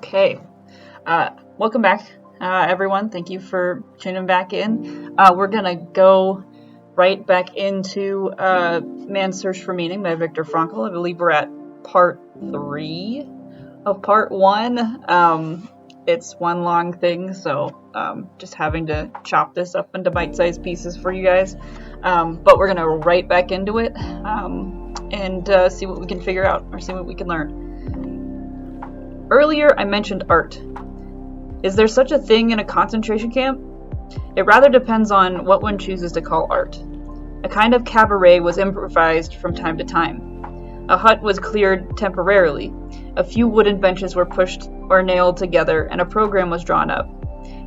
Okay. Welcome back, everyone. Thank you for tuning back in. We're going to go right back into Man's Search for Meaning by Viktor Frankl. I believe we're at part 3 of part 1. It's one long thing, so just having to chop this up into bite-sized pieces for you guys. But we're going to right back into it and see what we can figure out or see what we can learn. Earlier, I mentioned art. Is there such a thing in a concentration camp? It rather depends on what one chooses to call art. A kind of cabaret was improvised from time to time. A hut was cleared temporarily. A few wooden benches were pushed or nailed together, and a program was drawn up.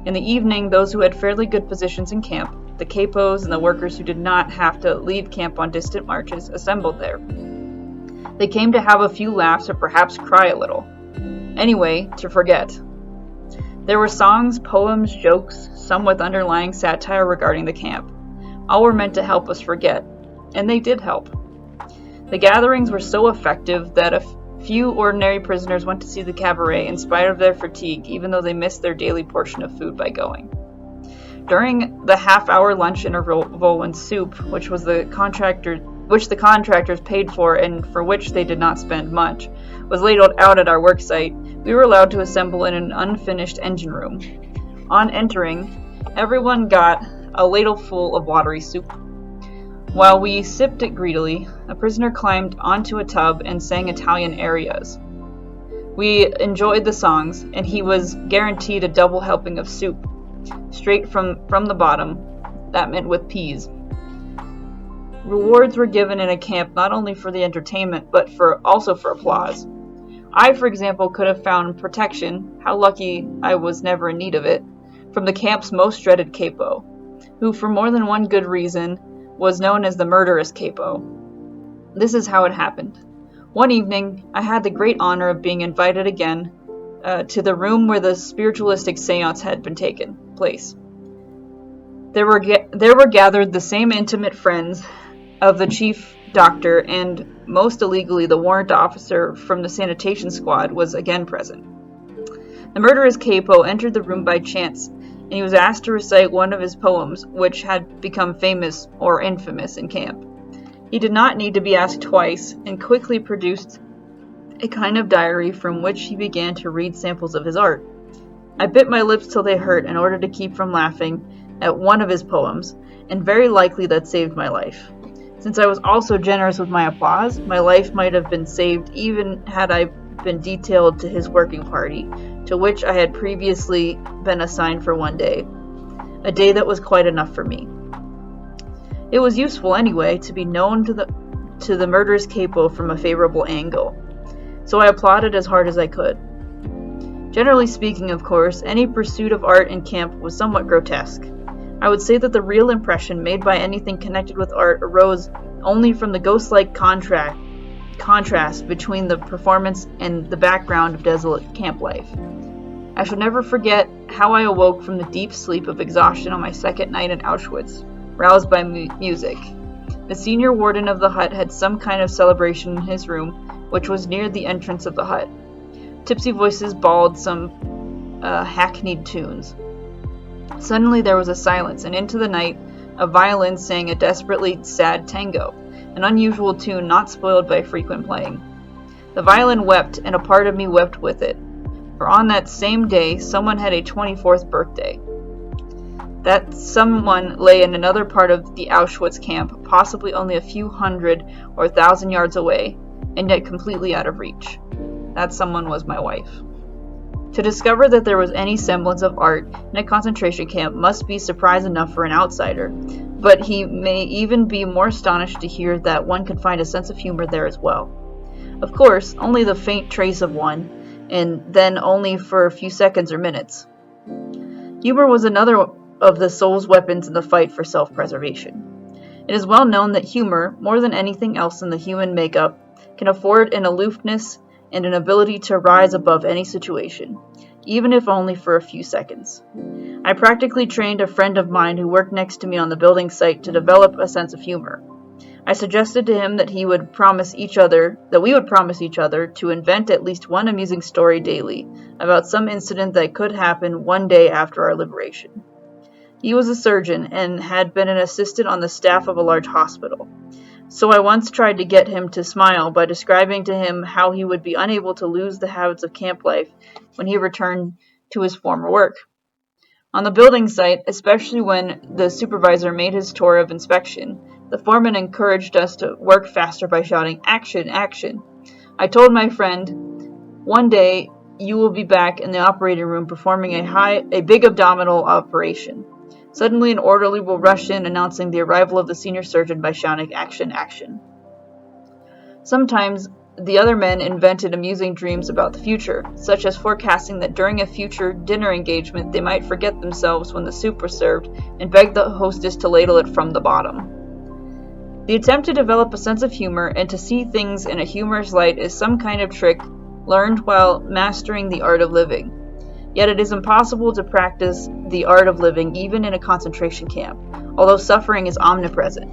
In the evening, those who had fairly good positions in camp, the capos and the workers who did not have to leave camp on distant marches, assembled there. They came to have a few laughs or perhaps cry a little. Anyway, to forget. There were songs, poems, jokes, some with underlying satire regarding the camp. All were meant to help us forget, and they did help. The gatherings were so effective that a few ordinary prisoners went to see the cabaret in spite of their fatigue, even though they missed their daily portion of food by going. During the half-hour lunch interval when soup, which the contractors paid for and for which they did not spend much, was laid out at our work site, we were allowed to assemble in an unfinished engine room. On entering, everyone got a ladleful of watery soup. While we sipped it greedily, a prisoner climbed onto a tub and sang Italian arias. We enjoyed the songs, and he was guaranteed a double helping of soup, straight from the bottom, that meant with peas. Rewards were given in a camp not only for the entertainment, but also for applause. I, for example, could have found protection, how lucky I was never in need of it, from the camp's most dreaded capo, who for more than one good reason was known as the murderous capo. This is how it happened. One evening, I had the great honor of being invited again to the room where the spiritualistic seance had been taken place. There were gathered the same intimate friends of the chief doctor, and most illegally the warrant officer from the sanitation squad was again present. The murderous capo entered the room by chance, and he was asked to recite one of his poems, which had become famous or infamous in camp. He did not need to be asked twice, and quickly produced a kind of diary from which he began to read samples of his art. I bit my lips till they hurt in order to keep from laughing at one of his poems, and very likely that saved my life. Since I was also generous with my applause, my life might have been saved even had I been detailed to his working party, to which I had previously been assigned for one day, a day that was quite enough for me. It was useful, anyway, to be known to the murderous capo from a favorable angle, so I applauded as hard as I could. Generally speaking, of course, any pursuit of art in camp was somewhat grotesque. I would say that the real impression made by anything connected with art arose only from the ghost-like contrast between the performance and the background of desolate camp life. I shall never forget how I awoke from the deep sleep of exhaustion on my second night in Auschwitz, roused by music. The senior warden of the hut had some kind of celebration in his room, which was near the entrance of the hut. Tipsy voices bawled some hackneyed tunes. Suddenly there was a silence, and into the night a violin sang a desperately sad tango, an unusual tune not spoiled by frequent playing. The violin wept, and a part of me wept with it, for on that same day someone had a 24th birthday. That someone lay in another part of the Auschwitz camp, possibly only a few hundred or 1,000 yards away, and yet completely out of reach. That someone was my wife. To discover that there was any semblance of art in a concentration camp must be surprise enough for an outsider, but he may even be more astonished to hear that one could find a sense of humor there as well. Of course, only the faint trace of one, and then only for a few seconds or minutes. Humor was another of the soul's weapons in the fight for self-preservation. It is well known that humor, more than anything else in the human makeup, can afford an aloofness and an ability to rise above any situation, even if only for a few seconds. I practically trained a friend of mine who worked next to me on the building site to develop a sense of humor. I suggested to him that we would promise each other to invent at least one amusing story daily about some incident that could happen one day after our liberation. He was a surgeon and had been an assistant on the staff of a large hospital. So I once tried to get him to smile by describing to him how he would be unable to lose the habits of camp life when he returned to his former work. On the building site, especially when the supervisor made his tour of inspection, the foreman encouraged us to work faster by shouting, "Action, action." I told my friend, "One day you will be back in the operating room performing a big abdominal operation." Suddenly an orderly will rush in announcing the arrival of the senior surgeon by shouting, "Action, action." Sometimes the other men invented amusing dreams about the future, such as forecasting that during a future dinner engagement they might forget themselves when the soup was served and beg the hostess to ladle it from the bottom. The attempt to develop a sense of humor and to see things in a humorous light is some kind of trick learned while mastering the art of living. Yet it is impossible to practice the art of living even in a concentration camp, although suffering is omnipresent.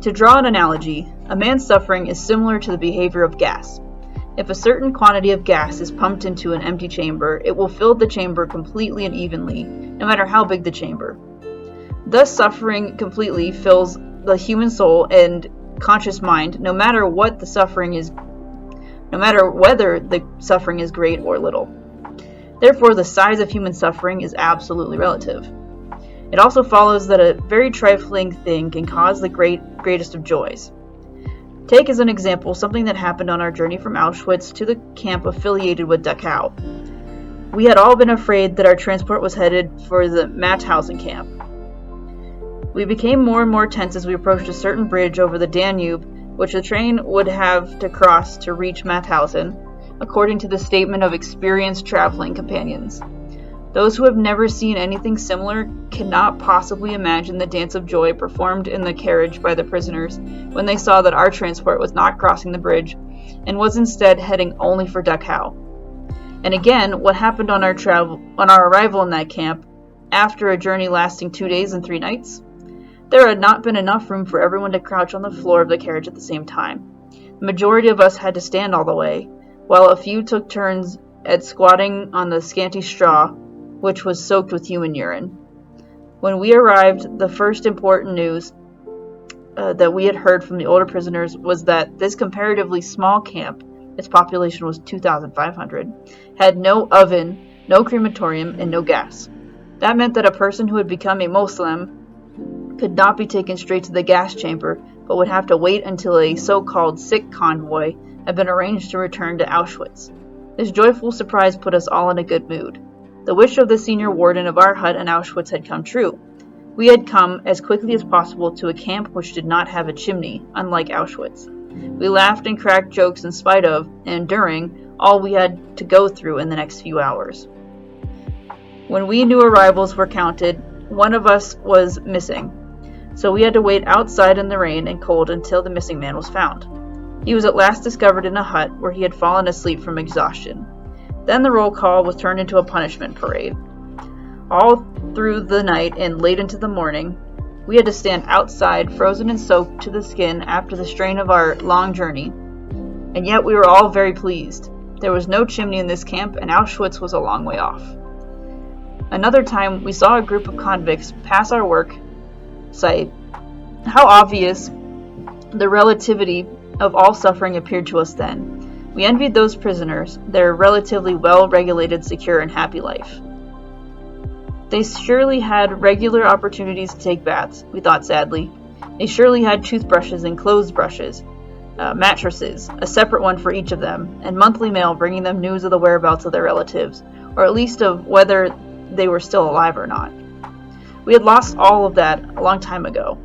To draw an analogy, a man's suffering is similar to the behavior of gas. If a certain quantity of gas is pumped into an empty chamber, it will fill the chamber completely and evenly, no matter how big the chamber. Thus, suffering completely fills the human soul and conscious mind, no matter whether the suffering is great or little. Therefore, the size of human suffering is absolutely relative. It also follows that a very trifling thing can cause the greatest of joys. Take as an example something that happened on our journey from Auschwitz to the camp affiliated with Dachau. We had all been afraid that our transport was headed for the Mauthausen camp. We became more and more tense as we approached a certain bridge over the Danube, which the train would have to cross to reach Mauthausen, according to the statement of experienced traveling companions. Those who have never seen anything similar cannot possibly imagine the dance of joy performed in the carriage by the prisoners when they saw that our transport was not crossing the bridge and was instead heading only for Dachau. And again, what happened on our arrival in that camp, after a journey lasting 2 days and 3 nights? There had not been enough room for everyone to crouch on the floor of the carriage at the same time. The majority of us had to stand all the way, while a few took turns at squatting on the scanty straw, which was soaked with human urine. When we arrived, the first important news that we had heard from the older prisoners was that this comparatively small camp, its population was 2,500, had no oven, no crematorium, and no gas. That meant that a person who had become a Moslem could not be taken straight to the gas chamber, but would have to wait until a so-called sick convoy had been arranged to return to Auschwitz. This joyful surprise put us all in a good mood. The wish of the senior warden of our hut in Auschwitz had come true. We had come as quickly as possible to a camp which did not have a chimney, unlike Auschwitz. We laughed and cracked jokes in spite of, and during, all we had to go through in the next few hours. When we new arrivals were counted, one of us was missing, so we had to wait outside in the rain and cold until the missing man was found. He was at last discovered in a hut where he had fallen asleep from exhaustion. Then the roll call was turned into a punishment parade. All through the night and late into the morning, we had to stand outside, frozen and soaked to the skin after the strain of our long journey. And yet we were all very pleased. There was no chimney in this camp, and Auschwitz was a long way off. Another time, we saw a group of convicts pass our work site. How obvious the relativity of all suffering appeared to us then. We envied those prisoners, their relatively well-regulated, secure, and happy life. They surely had regular opportunities to take baths, we thought sadly. They surely had toothbrushes and clothes brushes, mattresses, a separate one for each of them, and monthly mail bringing them news of the whereabouts of their relatives, or at least of whether they were still alive or not. We had lost all of that a long time ago.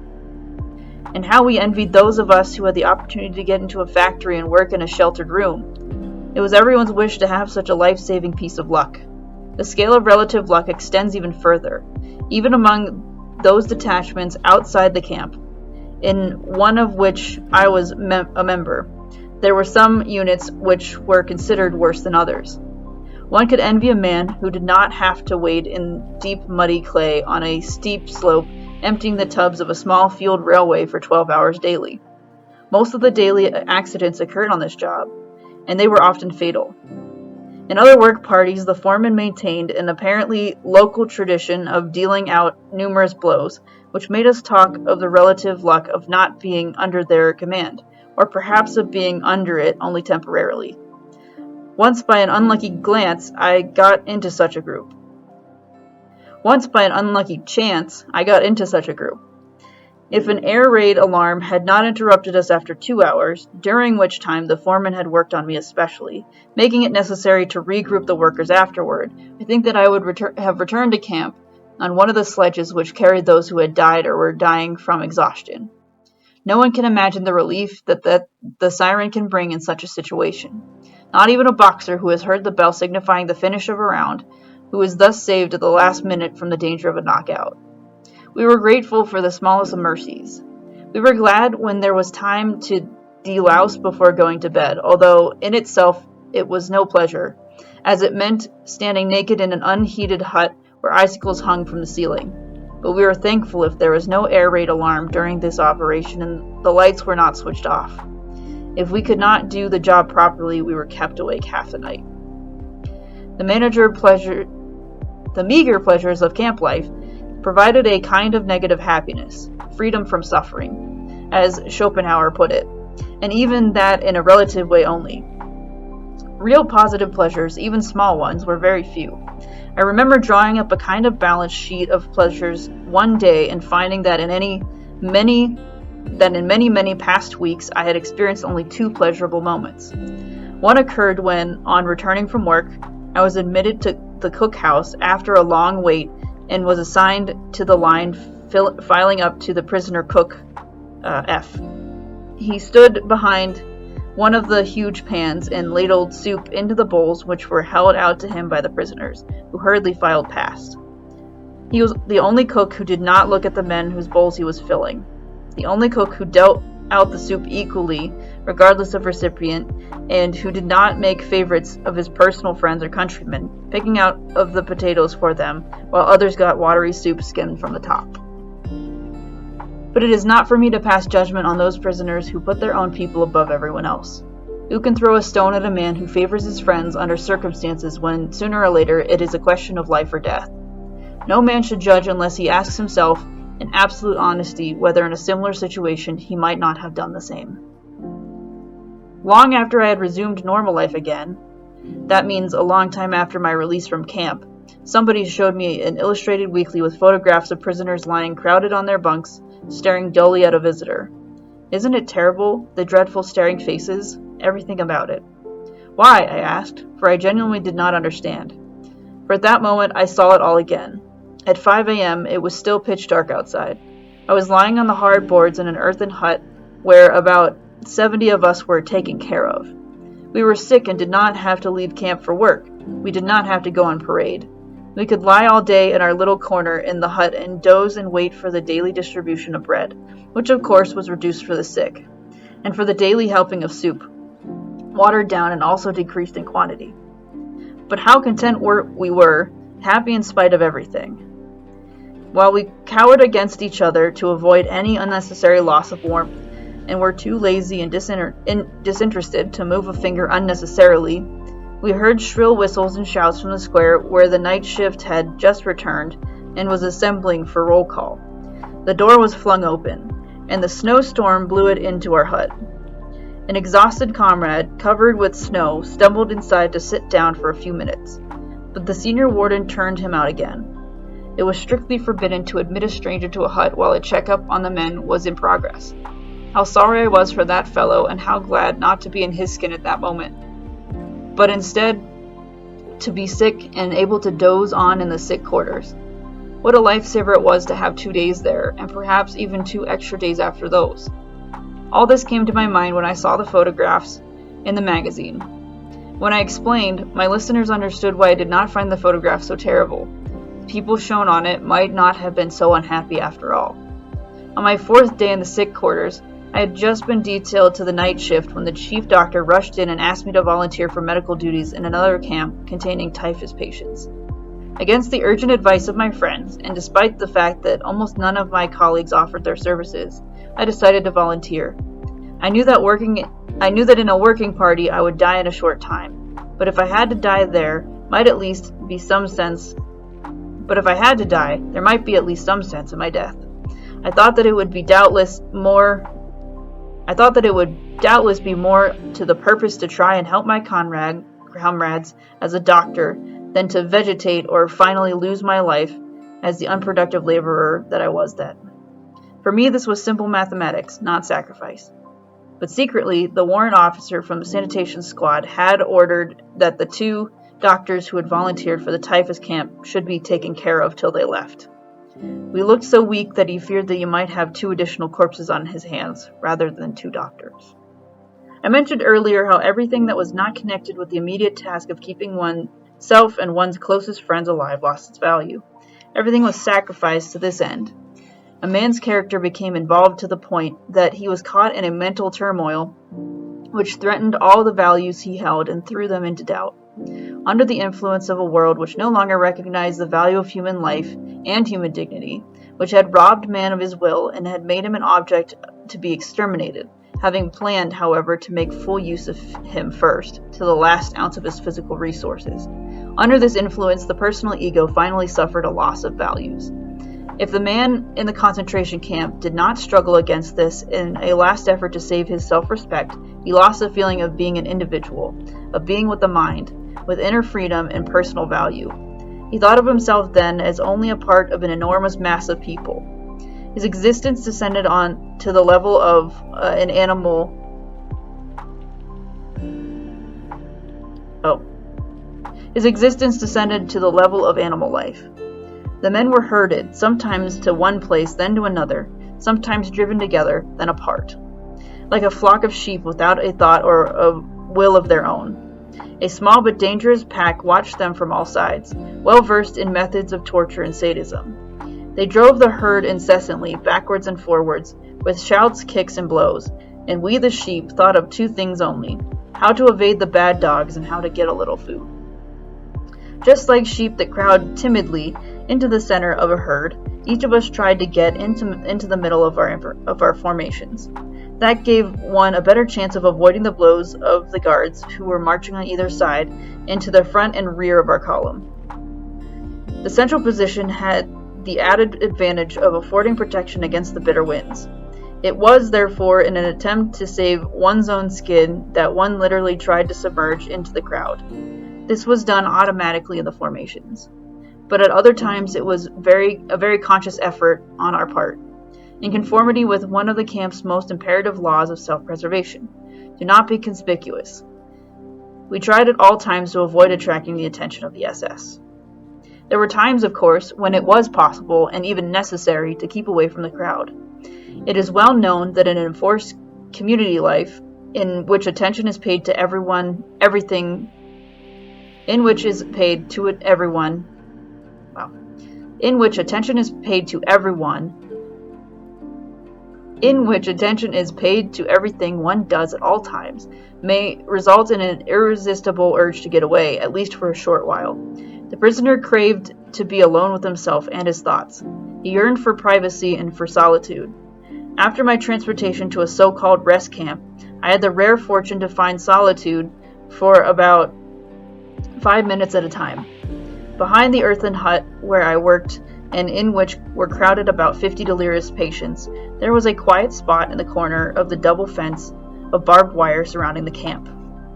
And how we envied those of us who had the opportunity to get into a factory and work in a sheltered room. It was everyone's wish to have such a life-saving piece of luck. The scale of relative luck extends even further, even among those detachments outside the camp, in one of which I was a member. There were some units which were considered worse than others. One could envy a man who did not have to wade in deep muddy clay on a steep slope emptying the tubs of a small field railway for 12 hours daily. Most of the daily accidents occurred on this job, and they were often fatal. In other work parties, the foreman maintained an apparently local tradition of dealing out numerous blows, which made us talk of the relative luck of not being under their command, or perhaps of being under it only temporarily. Once by an unlucky chance, I got into such a group. If an air raid alarm had not interrupted us after 2 hours, during which time the foreman had worked on me especially, making it necessary to regroup the workers afterward, I think that I would have returned to camp on one of the sledges which carried those who had died or were dying from exhaustion. No one can imagine the relief that the siren can bring in such a situation. Not even a boxer who has heard the bell signifying the finish of a round, who is thus saved at the last minute from the danger of a knockout. We were grateful for the smallest of mercies. We were glad when there was time to delouse before going to bed, although in itself it was no pleasure, as it meant standing naked in an unheated hut where icicles hung from the ceiling. But we were thankful if there was no air raid alarm during this operation and the lights were not switched off. If we could not do the job properly, we were kept awake half the night. The meager pleasures of camp life provided a kind of negative happiness, freedom from suffering, as Schopenhauer put it, and even that in a relative way only. Real positive pleasures, even small ones, were very few. I remember drawing up a kind of balance sheet of pleasures one day and finding that in many past weeks I had experienced only 2 pleasurable moments. One occurred when, on returning from work, I was admitted to the cookhouse after a long wait and was assigned to the line filing up to the prisoner cook, F. He stood behind one of the huge pans and ladled soup into the bowls which were held out to him by the prisoners, who hurriedly filed past. He was the only cook who did not look at the men whose bowls he was filling, the only cook who dealt out the soup equally, regardless of recipient, and who did not make favorites of his personal friends or countrymen, picking out of the potatoes for them, while others got watery soup skimmed from the top. But it is not for me to pass judgment on those prisoners who put their own people above everyone else. Who can throw a stone at a man who favors his friends under circumstances when, sooner or later, it is a question of life or death? No man should judge unless he asks himself, in absolute honesty, whether in a similar situation he might not have done the same. Long after I had resumed normal life again, that means a long time after my release from camp, somebody showed me an illustrated weekly with photographs of prisoners lying crowded on their bunks, staring dully at a visitor. Isn't it terrible, the dreadful staring faces? Everything about it. Why? I asked, for I genuinely did not understand. For at that moment I saw it all again. At 5 a.m. it was still pitch dark outside. I was lying on the hard boards in an earthen hut where about 70 of us were taken care of. We were sick and did not have to leave camp for work. We did not have to go on parade. We could lie all day in our little corner in the hut and doze and wait for the daily distribution of bread, which of course was reduced for the sick, and for the daily helping of soup, watered down and also decreased in quantity. But how content we were, happy in spite of everything. While we cowered against each other to avoid any unnecessary loss of warmth, and were too lazy and disinterested to move a finger unnecessarily, we heard shrill whistles and shouts from the square where the night shift had just returned and was assembling for roll call. The door was flung open, and the snowstorm blew it into our hut. An exhausted comrade, covered with snow, stumbled inside to sit down for a few minutes, but the senior warden turned him out again. It was strictly forbidden to admit a stranger to a hut while a checkup on the men was in progress. How sorry I was for that fellow, and how glad not to be in his skin at that moment, but instead to be sick and able to doze on in the sick quarters. What a lifesaver it was to have 2 days there, and perhaps even 2 extra days after those. All this came to my mind when I saw the photographs in the magazine. When I explained, my listeners understood why I did not find the photograph so terrible. The people shown on it might not have been so unhappy after all. On my 4th day in the sick quarters, I had just been detailed to the night shift when the chief doctor rushed in and asked me to volunteer for medical duties in another camp containing typhus patients. Against the urgent advice of my friends, and despite the fact that almost none of my colleagues offered their services, I decided to volunteer. I knew that in a working party I would die in a short time, but if I had to die there might at least be some sense in my death. I thought that it would doubtless be more to the purpose to try and help my comrades as a doctor than to vegetate or finally lose my life as the unproductive laborer that I was then. For me, this was simple mathematics, not sacrifice. But secretly, the warrant officer from the sanitation squad had ordered that the 2 doctors who had volunteered for the typhus camp should be taken care of till they left. We looked so weak that he feared that he might have 2 additional corpses on his hands, rather than 2 doctors. I mentioned earlier how everything that was not connected with the immediate task of keeping oneself and one's closest friends alive lost its value. Everything was sacrificed to this end. A man's character became involved to the point that he was caught in a mental turmoil which threatened all the values he held and threw them into doubt. Under the influence of a world which no longer recognized the value of human life and human dignity, which had robbed man of his will and had made him an object to be exterminated, having planned, however, to make full use of him first, to the last ounce of his physical resources. Under this influence, the personal ego finally suffered a loss of values. If the man in the concentration camp did not struggle against this in a last effort to save his self-respect, he lost the feeling of being an individual, of being with the mind, with inner freedom and personal value. He thought of himself then as only a part of an enormous mass of people. His existence descended on to the level of an animal. His existence descended to the level of animal life. The men were herded, sometimes to one place, then to another, sometimes driven together, then apart, like a flock of sheep without a thought or a will of their own. A small but dangerous pack watched them from all sides, well versed in methods of torture and sadism. They drove the herd incessantly, backwards and forwards, with shouts, kicks, and blows, and we, the sheep, thought of 2 things only: how to evade the bad dogs and how to get a little food. Just like sheep that crowd timidly into the center of a herd, each of us tried to get into the middle of our formations. That gave one a better chance of avoiding the blows of the guards who were marching on either side into the front and rear of our column. The central position had the added advantage of affording protection against the bitter winds. It was, therefore, in an attempt to save one's own skin that one literally tried to submerge into the crowd. This was done automatically in the formations, but at other times it was a very conscious effort on our part, in conformity with one of the camp's most imperative laws of self-preservation: do not be conspicuous. We tried at all times to avoid attracting the attention of the SS. There were times, of course, when it was possible and even necessary to keep away from the crowd. It is well known that in an enforced community life, in which attention is paid to everyone, in which attention is paid to everything one does at all times, may result in an irresistible urge to get away, at least for a short while. The prisoner craved to be alone with himself and his thoughts. He yearned for privacy and for solitude. After my transportation to a so-called rest camp, I had the rare fortune to find solitude for about 5 minutes at a time. Behind the earthen hut where I worked, and in which were crowded about 50 delirious patients, there was a quiet spot in the corner of the double fence of barbed wire surrounding the camp.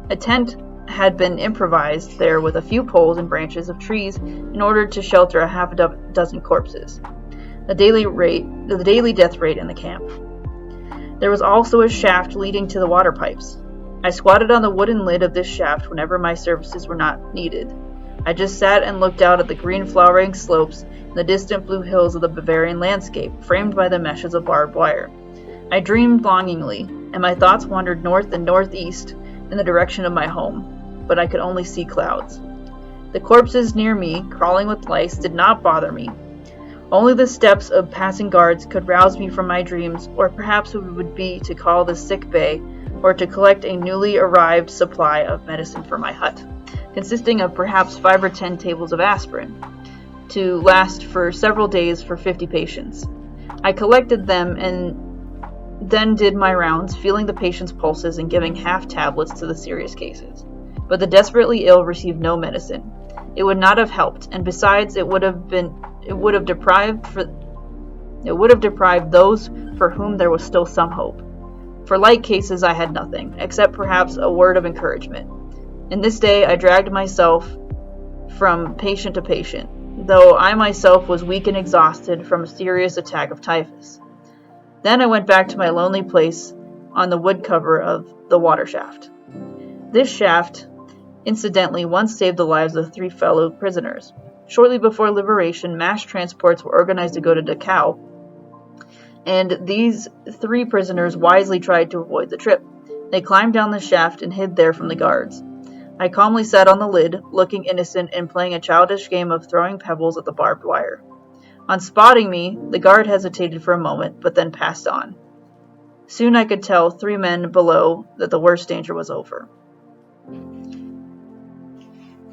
A tent had been improvised there with a few poles and branches of trees in order to shelter a half a dozen corpses, the daily death rate in the camp. There was also a shaft leading to the water pipes. I squatted on the wooden lid of this shaft whenever my services were not needed. I just sat and looked out at the green flowering slopes and the distant blue hills of the Bavarian landscape, framed by the meshes of barbed wire. I dreamed longingly, and my thoughts wandered north and northeast in the direction of my home, but I could only see clouds. The corpses near me, crawling with lice, did not bother me. Only the steps of passing guards could rouse me from my dreams, or perhaps it would be to call the sick bay, or to collect a newly arrived supply of medicine for my hut, consisting of perhaps 5 or 10 tables of aspirin. to last for several days for 50 patients. I collected them and then did my rounds, feeling the patients' pulses and giving half tablets to the serious cases. But the desperately ill received no medicine. It would not have helped, and besides, it would have deprived those for whom there was still some hope. For light cases I had nothing, except perhaps a word of encouragement. In this day I dragged myself from patient to patient, though I myself was weak and exhausted from a serious attack of typhus. Then I went back to my lonely place on the wood cover of the water shaft. This shaft, incidentally, once saved the lives of 3 fellow prisoners. Shortly before liberation, mass transports were organized to go to Dachau, and these 3 prisoners wisely tried to avoid the trip. They climbed down the shaft and hid there from the guards. I calmly sat on the lid, looking innocent and playing a childish game of throwing pebbles at the barbed wire. On spotting me, the guard hesitated for a moment, but then passed on. Soon I could tell 3 men below that the worst danger was over.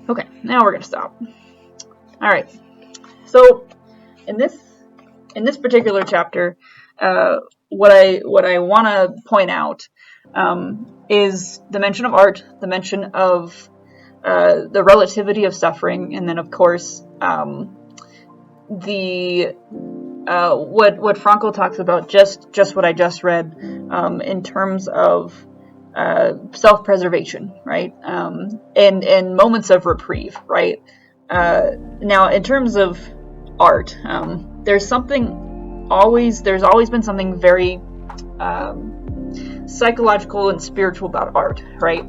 Okay, now we're going to stop. Alright, so in this particular chapter, what I want to point out is the mention of art, the mention of the relativity of suffering, and then of course what Frankl talks about, just what I just read, in terms of self-preservation, right? And moments of reprieve, right? Now, in terms of art, there's always been something very psychological and spiritual about art, right?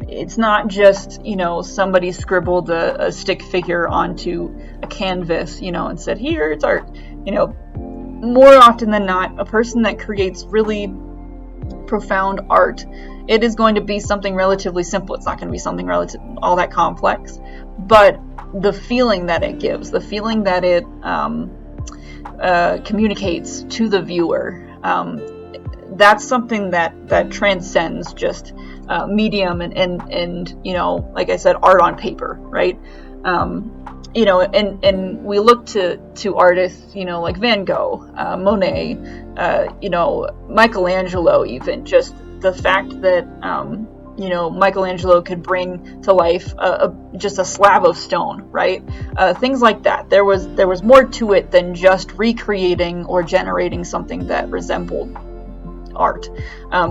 It's not just, somebody scribbled a stick figure onto a canvas, and said, here, it's art. More often than not, a person that creates really profound art, it is going to be something relatively simple. It's not going to be something all that complex, but the feeling that it gives, the feeling that it communicates to the viewer, that's something that transcends just medium and like I said, art on paper, right? And we look to artists, like Van Gogh, Monet, Michelangelo, even just the fact that Michelangelo could bring to life just a slab of stone, right? Things like that. There was more to it than just recreating or generating something that resembled art.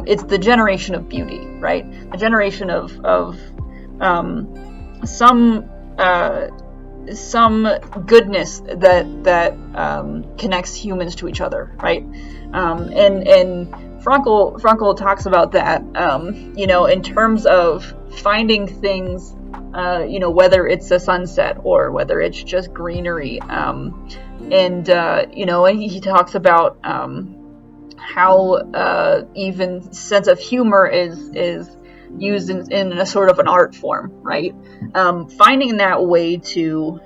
It's the generation of beauty, right? The generation of some goodness that connects humans to each other, right? And Frankl talks about that, in terms of finding things, whether it's a sunset or whether it's just greenery, and he talks about how even sense of humor is used in a sort of an art form, right? Finding that way to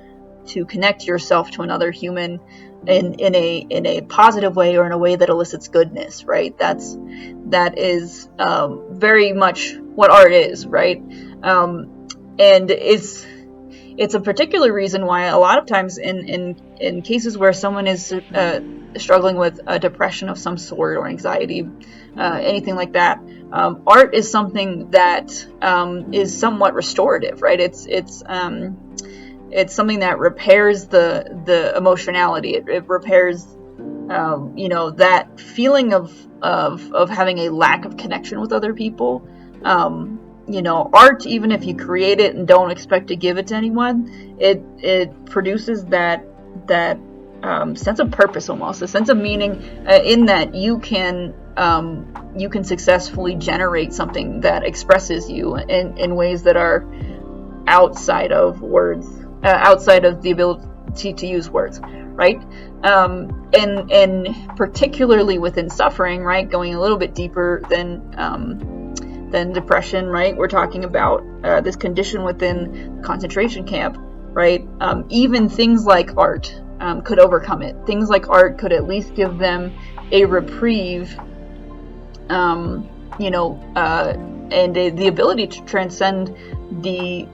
connect yourself to another human in a positive way, or in a way that elicits goodness, right? That is very much what art is, right? And it's a particular reason why a lot of times in cases where someone is struggling with a depression of some sort, or anxiety, anything like that, art is something that is somewhat restorative, right? It's something that repairs the emotionality. It repairs that feeling of having a lack of connection with other people. Art, even if you create it and don't expect to give it to anyone, it produces that sense of purpose, almost a sense of meaning, in that you can successfully generate something that expresses you in ways that are outside of words, outside of the ability to use words, right? And particularly within suffering, right? Going a little bit deeper than depression, right? We're talking about this condition within concentration camp, right? Even things like art could overcome it. Things like art could at least give them a reprieve, and the ability to transcend the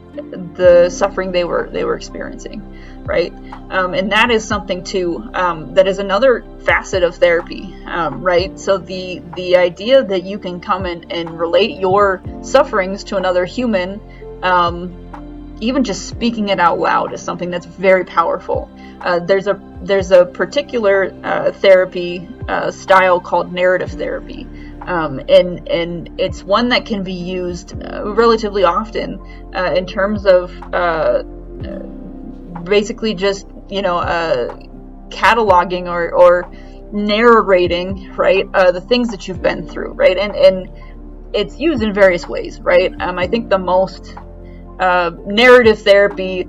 the suffering they were experiencing, right? And that is something too, that is another facet of therapy, right? So the idea that you can come in and relate your sufferings to another human, even just speaking it out loud, is something that's very powerful. There's a particular therapy style called narrative therapy, and it's one that can be used relatively often in terms of basically just cataloging or narrating, right, the things that you've been through, right, and it's used in various ways, right. I think the most narrative therapy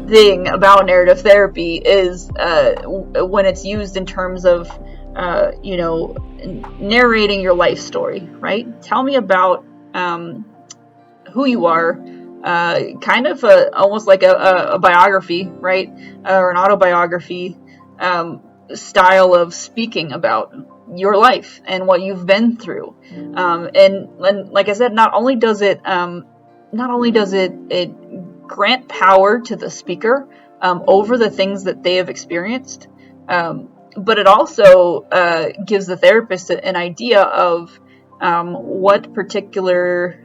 thing about narrative therapy is when it's used in terms of narrating your life story, right? Tell me about who you are, kind of almost like a biography, right? Or an autobiography style of speaking about your life and what you've been through. And like I said, not only does it grant power to the speaker over the things that they have experienced, but it also gives the therapist an idea of what particular,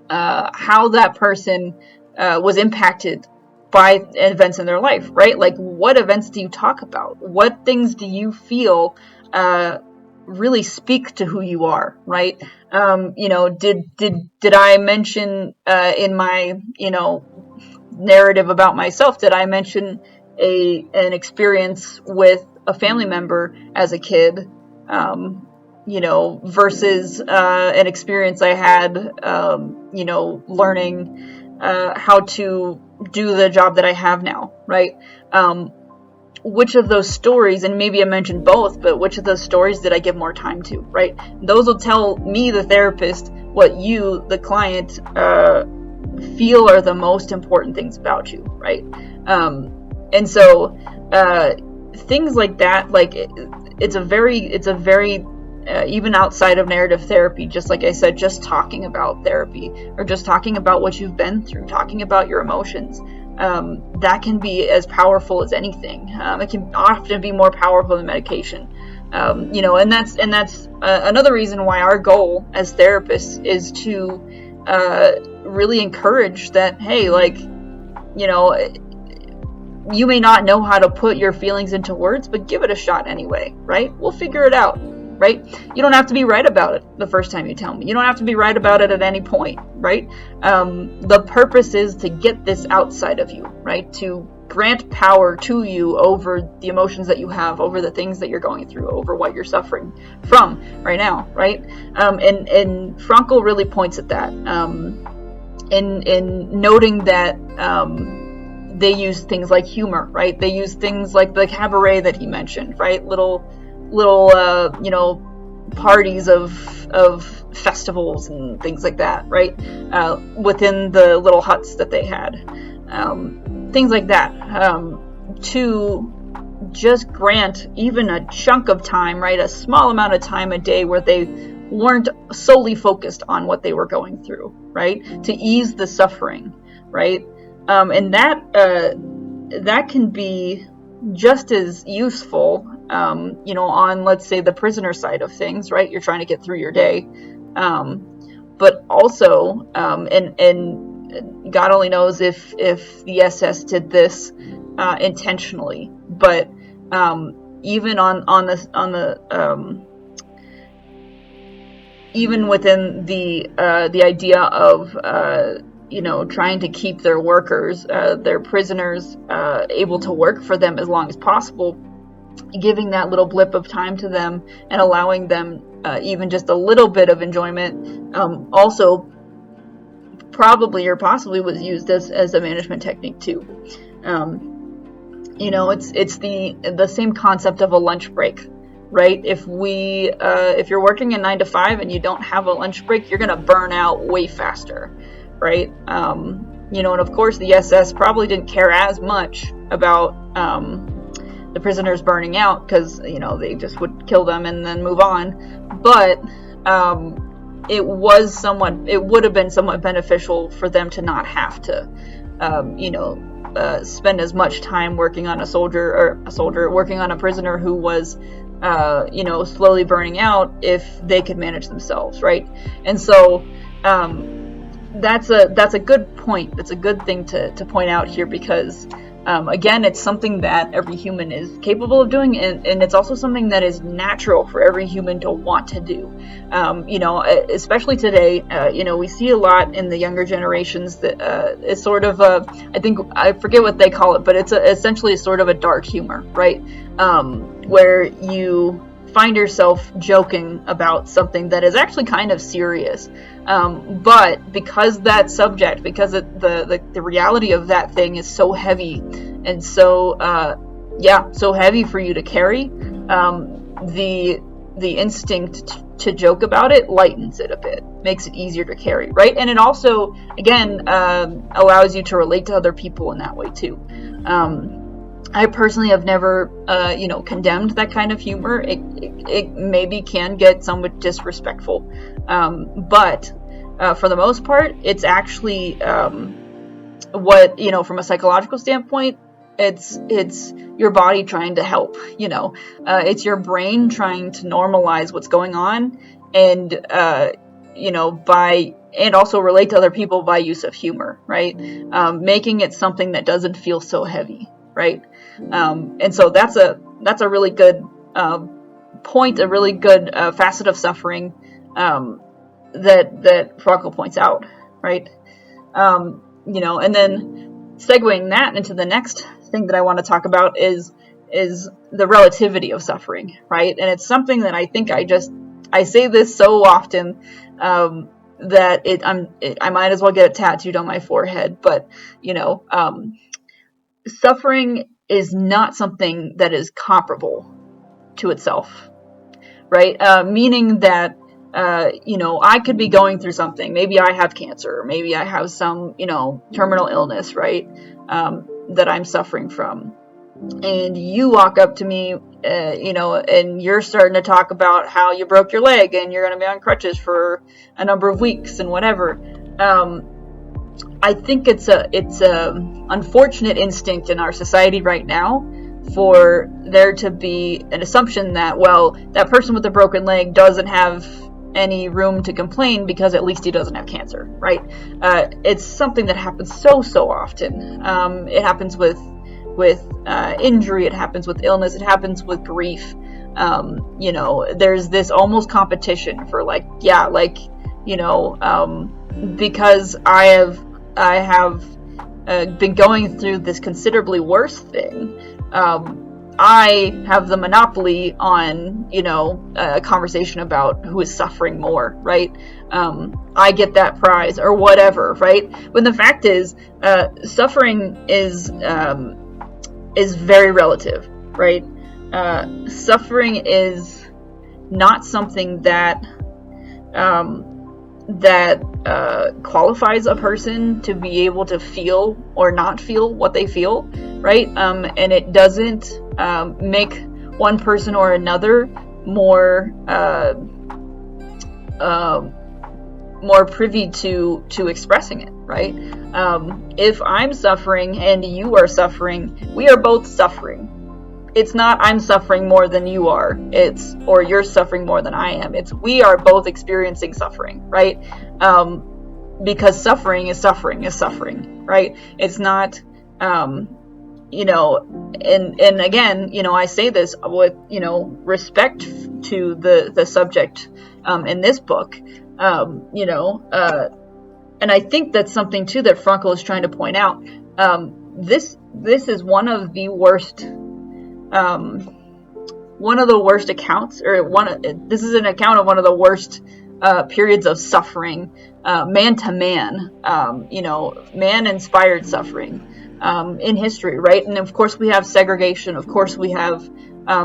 how that person was impacted by events in their life, right? Like, what events do you talk about? What things do you feel really speak to who you are, right? Did I mention in my narrative about myself, did I mention an experience with a family member as a kid, versus an experience I had, learning how to do the job that I have now, right? Which of those stories, and maybe I mentioned both, but which of those stories did I give more time to, right? Those will tell me, the therapist, what you, the client, feel are the most important things about you, right? And so things like that, like it's a very even outside of narrative therapy, just like I said, just talking about therapy or just talking about what you've been through, talking about your emotions, that can be as powerful as anything. It can often be more powerful than medication. And that's another reason why our goal as therapists is to really encourage that, hey, like, you may not know how to put your feelings into words, but give it a shot anyway, right? We'll figure it out, right? You don't have to be right about it the first time you tell me. You don't have to be right about it at any point, right? The purpose is to get this outside of you, right? To grant power to you over the emotions that you have, over the things that you're going through, over what you're suffering from right now, right? And Frankl really points at that, in noting that they use things like humor, right? They use things like the cabaret that he mentioned, right? Little parties of festivals and things like that, right? Within the little huts that they had, things like that, to just grant even a chunk of time, right? A small amount of time a day where they weren't solely focused on what they were going through, right? To ease the suffering, right? And that can be just as useful, on, let's say, the prisoner side of things, right? You're trying to get through your day. But also, and God only knows if the SS did this intentionally, but even even within the idea of trying to keep their workers, their prisoners, able to work for them as long as possible, giving that little blip of time to them and allowing them even just a little bit of enjoyment, also probably or possibly was used as a management technique too. It's the same concept of a lunch break, right? If you're working a 9 to 5 and you don't have a lunch break, you're gonna burn out way faster, right? And of course the SS probably didn't care as much about the prisoners burning out, because they just would kill them and then move on. But it would have been somewhat beneficial for them to not have to, spend as much time working on working on a prisoner who was, slowly burning out, if they could manage themselves, right? And so, that's a good point. That's a good thing to point out here, because again, it's something that every human is capable of doing, and it's also something that is natural for every human to want to do. Especially today, we see a lot in the younger generations that it's sort of I forget what they call it, but it's essentially sort of a dark humor, right? Where you find yourself joking about something that is actually kind of serious, but because that subject, because the reality of that thing is so heavy and so so heavy for you to carry, the instinct to joke about it lightens it a bit, makes it easier to carry, right? And it also, again, allows you to relate to other people in that way too. I personally have never, condemned that kind of humor. It maybe can get somewhat disrespectful, but for the most part, it's actually from a psychological standpoint, it's your body trying to help. It's your brain trying to normalize what's going on, and and also relate to other people by use of humor, right? Making it something that doesn't feel so heavy, right? And so that's a really good point, a really good facet of suffering that Frankl points out, right? And then segueing that into the next thing that I want to talk about is the relativity of suffering, right? And it's something that I think I say this so often that I might as well get it tattooed on my forehead, but suffering is not something that is comparable to itself, right? Meaning that, I could be going through something. Maybe I have cancer, or maybe I have some, terminal illness, right? That I'm suffering from. And you walk up to me, and you're starting to talk about how you broke your leg and you're going to be on crutches for a number of weeks and whatever. I think it's a unfortunate instinct in our society right now for there to be an assumption that, well, that person with the broken leg doesn't have any room to complain because at least he doesn't have cancer, right? It's something that happens so often. It happens with injury, it happens with illness, it happens with grief. There's this almost competition for because I have been going through this considerably worse thing, I have the monopoly on, a conversation about who is suffering more, right? I get that prize or whatever, right? When the fact is, suffering is very relative, right? Suffering is not something that qualifies a person to be able to feel or not feel what they feel, right? And it doesn't make one person or another more privy to expressing it, right? If I'm suffering and you are suffering, we are both suffering. It's not I'm suffering more than you are, or you're suffering more than I am. It's we are both experiencing suffering, right? Because suffering is suffering, right? It's not, and again, I say this with, respect to the subject in this book, and I think that's something too that Frankl is trying to point out. This is one of the worst accounts, this is an account of one of the worst periods of suffering, man to man, man-inspired suffering in history, right? And of course we have segregation, of course we have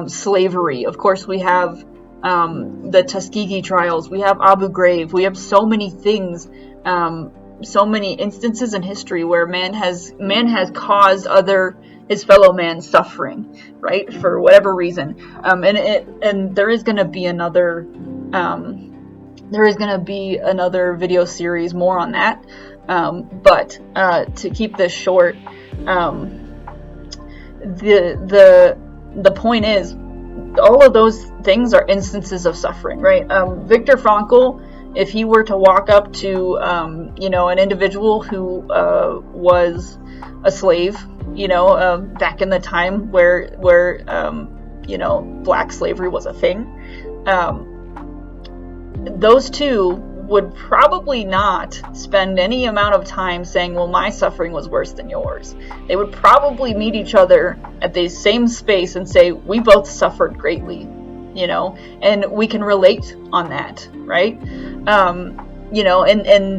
slavery, of course we have the Tuskegee trials, we have Abu Ghraib, we have so many things, so many instances in history where man has caused his fellow man suffering, right, for whatever reason, and there is going to be another there is going to be another video series more on that. But to keep this short, the point is, all of those things are instances of suffering, right? Viktor Frankl, if he were to walk up to an individual who was a slave, back in the time where black slavery was a thing, those two would probably not spend any amount of time saying, well, my suffering was worse than yours. They would probably meet each other at the same space and say, we both suffered greatly, and we can relate on that, right? And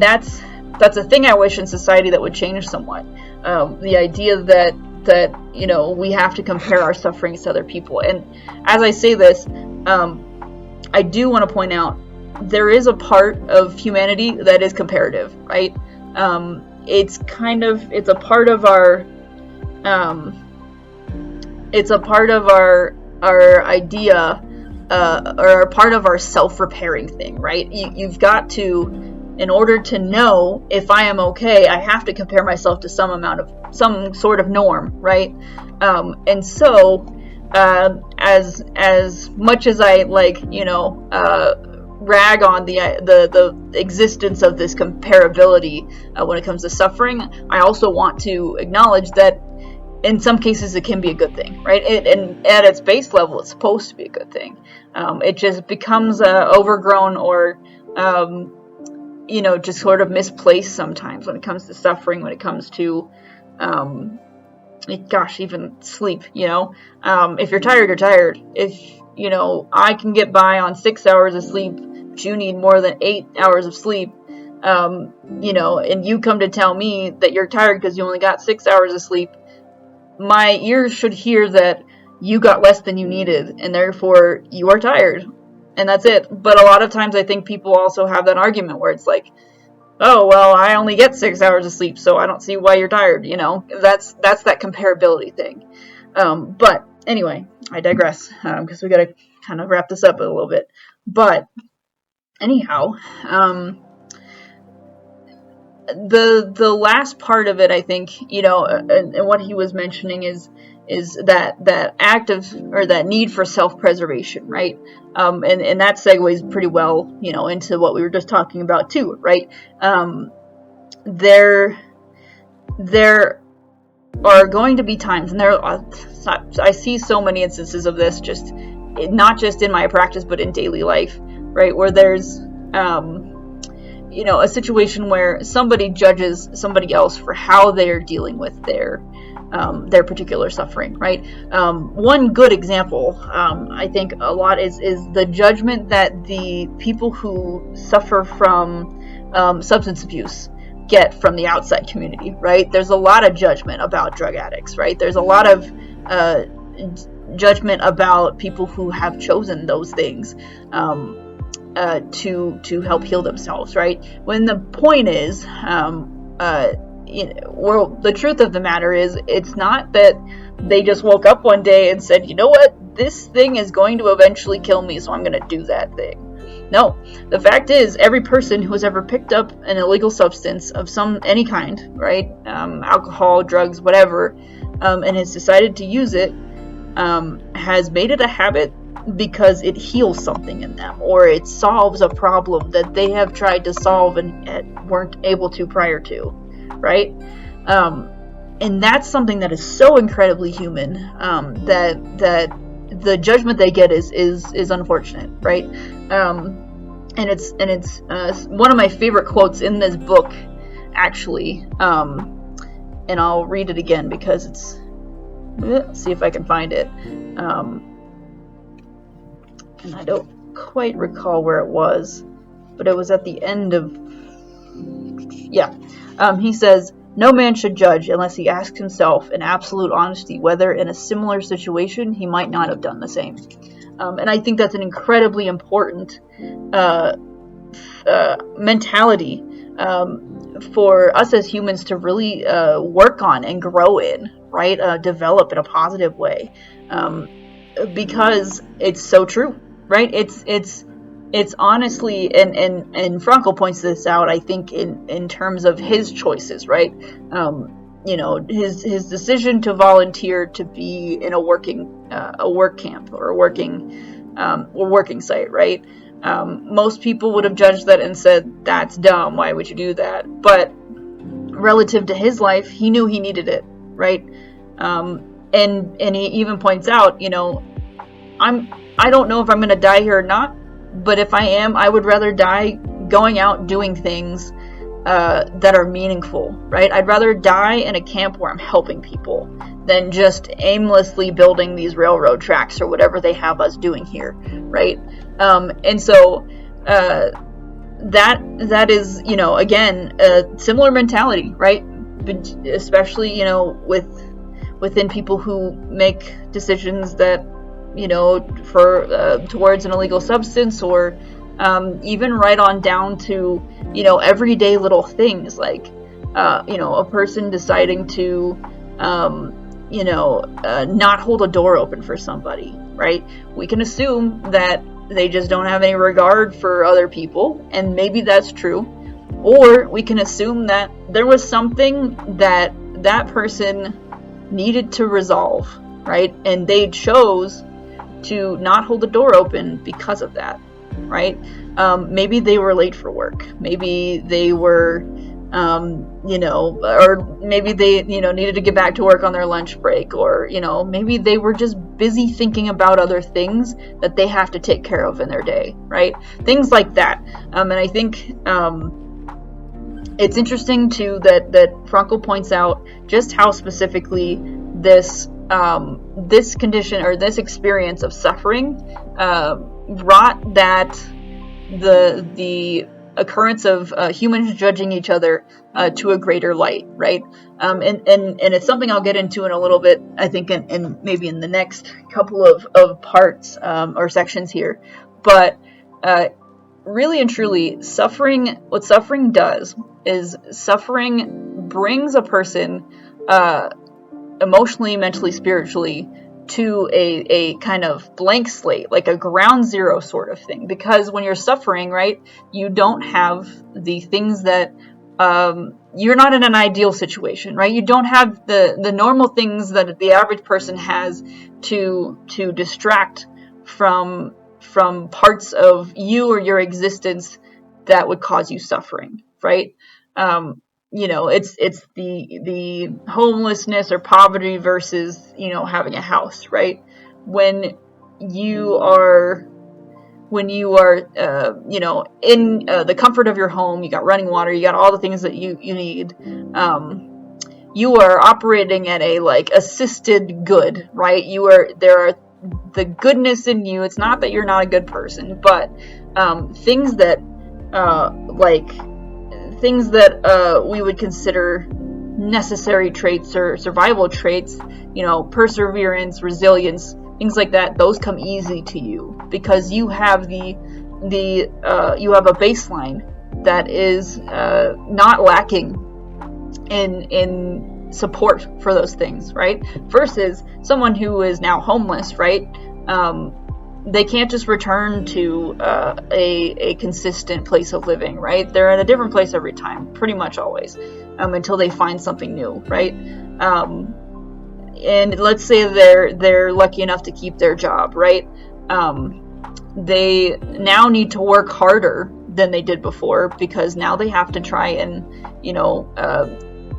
that's a thing I wish in society that would change somewhat. The idea that we have to compare our sufferings to other people. And as I say this, I do want to point out, there is a part of humanity that is comparative, right? It's a part of our idea, or a part of our self-repairing thing, right? You've got to, in order to know if I am okay, I have to compare myself to some sort of norm, right? And so, as much as I rag on the existence of this comparability when it comes to suffering, I also want to acknowledge that in some cases it can be a good thing, right? And at its base level, it's supposed to be a good thing. It just becomes overgrown or just sort of misplaced sometimes when it comes to suffering, when it comes to even sleep. If you're tired, you're tired. If I can get by on 6 hours of sleep, but you need more than 8 hours of sleep, and you come to tell me that you're tired because you only got 6 hours of sleep, my ears should hear that you got less than you needed, and therefore you are tired, and that's it. But a lot of times I think people also have that argument where it's like, oh, well, I only get 6 hours of sleep, so I don't see why you're tired, That's that comparability thing. But anyway, I digress, because we gotta kind of wrap this up a little bit. But anyhow, the last part of it, I think, and what he was mentioning is that act of, or that need for self-preservation, right? And that segues pretty well, into what we were just talking about too, right? There are going to be times, and I see so many instances of this, not just in my practice, but in daily life, right? Where there's, a situation where somebody judges somebody else for how they're dealing with their particular suffering, right? One good example, I think a lot is the judgment that the people who suffer from substance abuse get from the outside community, right? There's a lot of judgment about drug addicts, right? There's a lot of judgment about people who have chosen those things to help heal themselves, right? When the point is, the truth of the matter is, it's not that they just woke up one day and said, you know what, this thing is going to eventually kill me, so I'm going to do that thing. No, the fact is, every person who has ever picked up an illegal substance of any kind, right, alcohol, drugs, whatever, and has decided to use it, has made it a habit because it heals something in them, or it solves a problem that they have tried to solve and weren't able to prior to, right? And that's something that is so incredibly human, that the judgment they get is unfortunate, right? And it's one of my favorite quotes in this book, actually, and I'll read it again because it's, let's see if I can find it, and I don't quite recall where it was, but it was at the end of, he says, no man should judge unless he asks himself in absolute honesty whether in a similar situation he might not have done the same. And I think that's an incredibly important mentality for us as humans to really work on and grow in, right? Develop in a positive way, because it's so true, right? It's it's honestly, and Frankel points this out, I think, in terms of his choices, right? His decision to volunteer to be in a work camp or a working site, right? Most people would have judged that and said, that's dumb, why would you do that? But relative to his life, he knew he needed it, right? And he even points out, I don't know if I'm going to die here or not, but if I am, I would rather die going out doing things that are meaningful, right? I'd rather die in a camp where I'm helping people than just aimlessly building these railroad tracks or whatever they have us doing here, right? And so that is, again, a similar mentality, right? Especially, within people who make decisions that, towards an illegal substance, or even right on down to, everyday little things like, a person deciding to, not hold a door open for somebody, right? We can assume that they just don't have any regard for other people, and maybe that's true. Or we can assume that there was something that person needed to resolve, right? And they chose to not hold the door open because of that, right? Maybe they were late for work. Maybe they were, or maybe they, needed to get back to work on their lunch break, or, maybe they were just busy thinking about other things that they have to take care of in their day, right? Things like that. And I think, it's interesting too that Frankel points out just how specifically this condition or this experience of suffering brought that the occurrence of humans judging each other to a greater light, right? And it's something I'll get into in a little bit, I think, in maybe in the next couple of parts or sections here. But really and truly, what suffering does is suffering brings a person emotionally, mentally, spiritually to a kind of blank slate, like a ground zero sort of thing. Because when you're suffering, right, you don't have the things that you're not in an ideal situation, right? You don't have the normal things that the average person has to distract from parts of you or your existence that would cause you suffering, right? It's the homelessness or poverty versus, having a house, right? When you are in the comfort of your home, you got running water, you got all the things that you need, you are operating at a assisted good, right? There are the goodness in you. It's not that you're not a good person, but things that we would consider necessary traits or survival traits, perseverance, resilience, things like that, those come easy to you because you have you have a baseline that is not lacking in support for those things, right? Versus someone who is now homeless, right? They can't just return to a consistent place of living, right? They're in a different place every time, pretty much always, until they find something new, right? And let's say they're lucky enough to keep their job, right? They now need to work harder than they did before because now they have to try and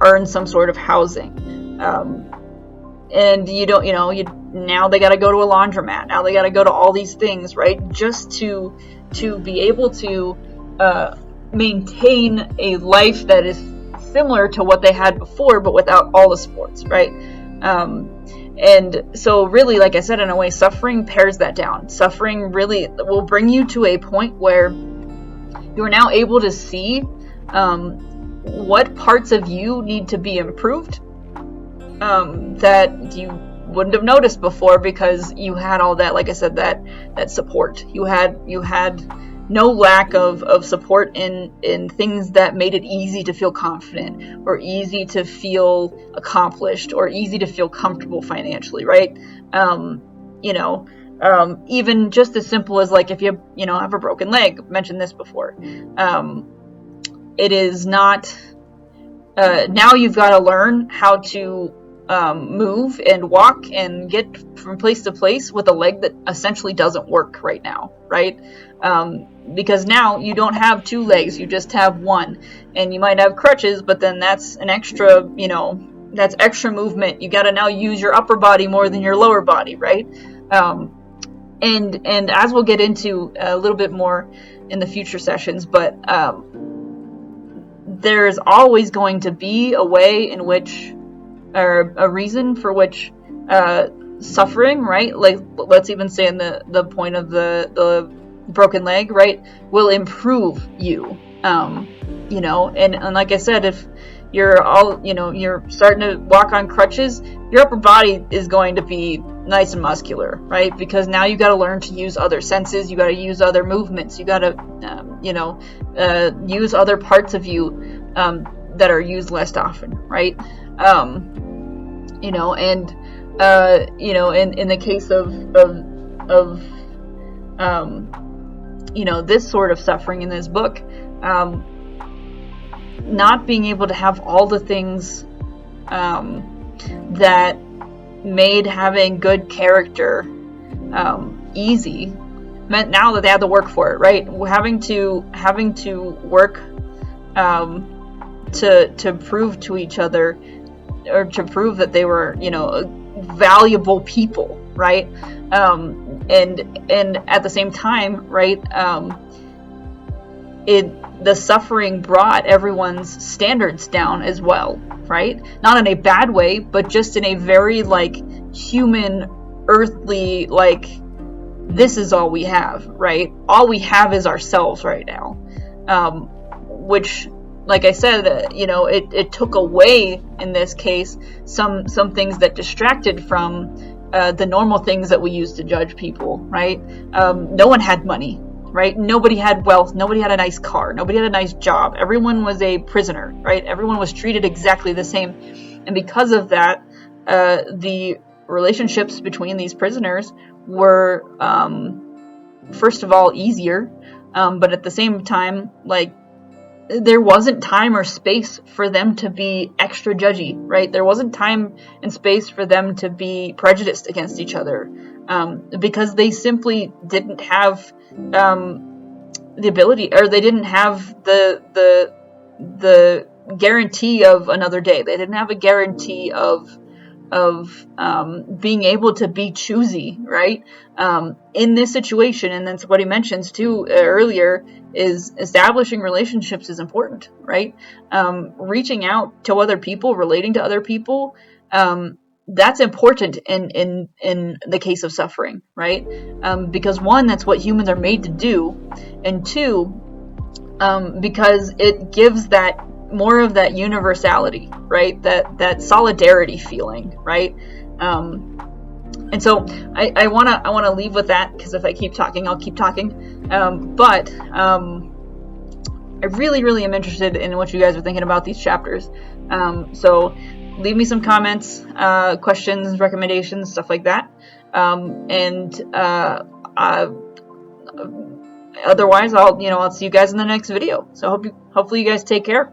earn some sort of housing. And now they got to go to a laundromat. Now they got to go to all these things, right? Just to be able to maintain a life that is similar to what they had before, but without all the sports, right? And so really, like I said, in a way, suffering pares that down. Suffering really will bring you to a point where you are now able to see what parts of you need to be improved that you wouldn't have noticed before because you had all that, like I said, that support. You had no lack of support in things that made it easy to feel confident or easy to feel accomplished or easy to feel comfortable financially, right? Even just as simple as like if you have a broken leg. I've mentioned this before. It is not. Now you've got to learn how to move and walk and get from place to place with a leg that essentially doesn't work right now, right? Because now you don't have two legs, you just have one, and you might have crutches, but then that's an extra, that's extra movement. You got to now use your upper body more than your lower body, right? And as we'll get into a little bit more in the future sessions, but there's always going to be a way in which, or a reason for which suffering, right? Like, let's even say in the point of the broken leg, right, will improve you. And like I said, if you're starting to walk on crutches, your upper body is going to be nice and muscular, right? Because now you got to learn to use other senses, you got to use other movements, you got to use other parts of you that are used less often, right? In the case of this sort of suffering in this book, not being able to have all the things that made having good character easy meant now that they had to work for it, right? Having to work to prove to each other, or to prove that they were valuable people, right? And at the same time, right, the suffering brought everyone's standards down as well, right? Not in a bad way, but just in a very human, earthly, this is all we have, right? All we have is ourselves right now, which, like I said, it took away in this case some things that distracted from the normal things that we use to judge people, right? No one had money, right? Nobody had wealth. Nobody had a nice car. Nobody had a nice job. Everyone was a prisoner, right? Everyone was treated exactly the same. And because of that, the relationships between these prisoners were, first of all, easier. But at the same time, there wasn't time or space for them to be extra judgy, right? There wasn't time and space for them to be prejudiced against each other, because they simply didn't have the ability, or they didn't have the guarantee of another day. They didn't have a guarantee of being able to be choosy, right? In this situation, and that's what he mentions too earlier, is establishing relationships is important, right? Reaching out to other people, relating to other people, that's important in the case of suffering, right? Because one, that's what humans are made to do, and two, because it gives that more of that universality, right? That solidarity feeling, right? And so I wanna leave with that, because if I keep talking, I'll keep talking. But I really am interested in what you guys are thinking about these chapters. So leave me some comments, questions, recommendations, stuff like that. Otherwise, I'll see you guys in the next video. So hopefully you guys take care.